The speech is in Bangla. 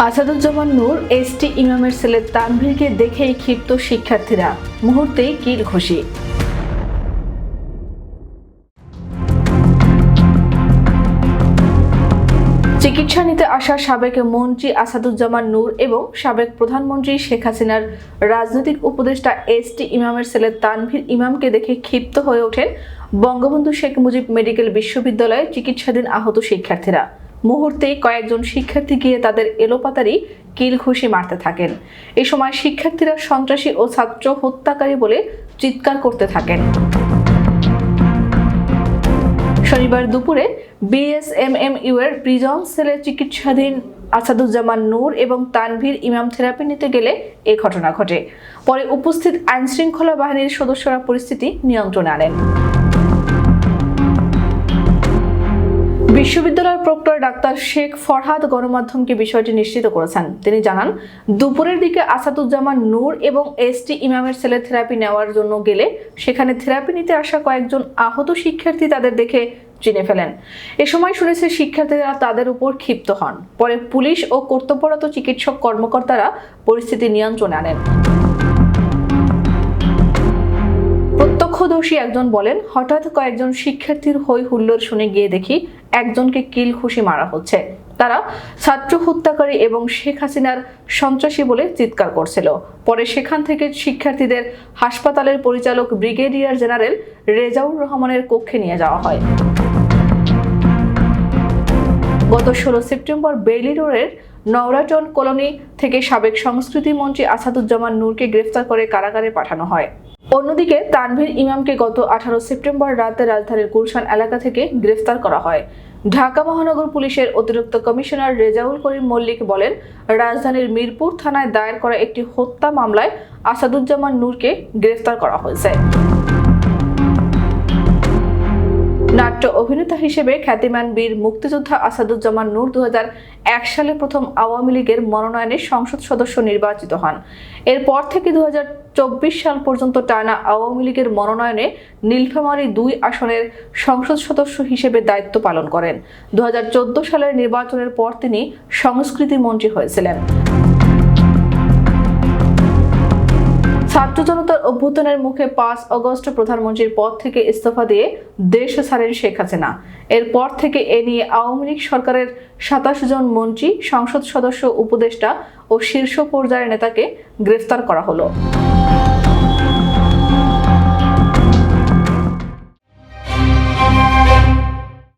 আসাদুজ্জামান নূর এসটি ইমামের ছেলে তানভীরকে দেখেই ক্ষিপ্ত শিক্ষার্থীরা, মুহূর্তেই কিল ঘুষি। চিকিৎসা নিতে আসা সাবেক মন্ত্রী আসাদুজ্জামান নূর এবং সাবেক প্রধানমন্ত্রী শেখ হাসিনার রাজনৈতিক উপদেষ্টা এসটি ইমামের ছেলে তানভীর ইমামকে দেখে ক্ষিপ্ত হয়ে ওঠেন বঙ্গবন্ধু শেখ মুজিব মেডিকেল বিশ্ববিদ্যালয়ে চিকিৎসাধীন আহত শিক্ষার্থীরা। মুহূর্তেই কয়েকজন শিক্ষার্থী গিয়ে তাদের এলোপাতাড়ি কিল ঘুষি মারতে থাকেন। এই সময় শিক্ষার্থীরা সন্ত্রাসী ও ছাত্র হত্যাকারী বলে চিৎকার করতে থাকেন। শনিবার দুপুরে বিএসএমএমইউ এর প্রিজন সেলে চিকিৎসাধীন আসাদুজ্জামান নূর এবং তানভীর ইমাম থেরাপি নিতে গেলে এ ঘটনা ঘটে। পরে উপস্থিত আইনশৃঙ্খলা বাহিনীর সদস্যরা পরিস্থিতি নিয়ন্ত্রণে আনেন। বিশ্ববিদ্যালয়ের প্রক্টর ডাক্তার শেখ ফরহাদ গণমাধ্যমকে বিষয়টি নিশ্চিত করেছেন। তিনি জানান, দুপুরের দিকে আসাদুজ্জামান নূর এবং এসটি ইমামের ছেলে থেরাপি নেওয়ার জন্য গেলে সেখানে থেরাপি নিতে আসা কয়েকজন আহত শিক্ষার্থী তাদের দেখে চিনে ফেলেন। এ সময় শুনেছে শিক্ষার্থীরা তাদের উপর ক্ষিপ্ত হন। পরে পুলিশ ও কর্তব্যরত চিকিৎসক কর্মকর্তারা পরিস্থিতি নিয়ন্ত্রণে আনেন। প্রত্যক্ষদর্শী একজন বলেন, হঠাৎ কয়েকজন শিক্ষার্থীর হই হুল্লোড় শুনে গিয়ে দেখি একজনকে কিল ঘুষি মারা হচ্ছে। তারা ছাত্র হত্যাকারী এবং শেখ হাসিনার সন্ত্রাসী বলে চিৎকার করছিল। পরে সেখান থেকে শিক্ষার্থীদের হাসপাতালের পরিচালক ব্রিগেডিয়ার জেনারেল রেজাউর রহমানের কক্ষে নিয়ে যাওয়া হয়। গত 16 সেপ্টেম্বর বেইলি রোডের নওরাটন কলোনি থেকে সাবেক সংস্কৃতি মন্ত্রী আসাদুজ্জামান নূরকে গ্রেফতার করে কারাগারে পাঠানো হয়। অন্যদিকে তানভীর ইমামকে গত 18 সেপ্টেম্বর রাতে রাজধানীর গুলশান এলাকা থেকে গ্রেফতার করা হয়। ঢাকা মহানগর পুলিশের অতিরিক্ত কমিশনার রেজাউল করিম মল্লিক বলেন, রাজধানীর মিরপুর থানায় দায়ের করা একটি হত্যা মামলায় আসাদুজ্জামান নূরকে গ্রেফতার করা হয়েছে। নাট্য অভিনেতা হিসেবে খ্যাতিমান বীর মুক্তিযোদ্ধা আসাদুজ্জামান নূর 2001 সালে প্রথম আওয়ামী লীগের মনোনয়নে সংসদ সদস্য নির্বাচিত হন। এরপর থেকে 2024 সাল পর্যন্ত টানা আওয়ামী লীগের মনোনয়নে নীলফামারী 2 আসনের সংসদ সদস্য হিসেবে দায়িত্ব পালন করেন। 2014 সালের নির্বাচনের পর তিনি সংস্কৃতি মন্ত্রী হয়েছিলেন। ছাত্র জনতার অভ্যুত্থানের মুখে 5 আগস্ট প্রধানমন্ত্রীর পদ থেকে ইস্তফা দিয়ে দেশ ছাড়েন শেখ হাসিনা। এরপর থেকে এ নিয়ে আওয়ামী লীগ সরকারের 27 জন মন্ত্রী, সংসদ সদস্য, উপদেষ্টা ও শীর্ষ পর্যায়ের নেতাকে গ্রেফতার করা হলো।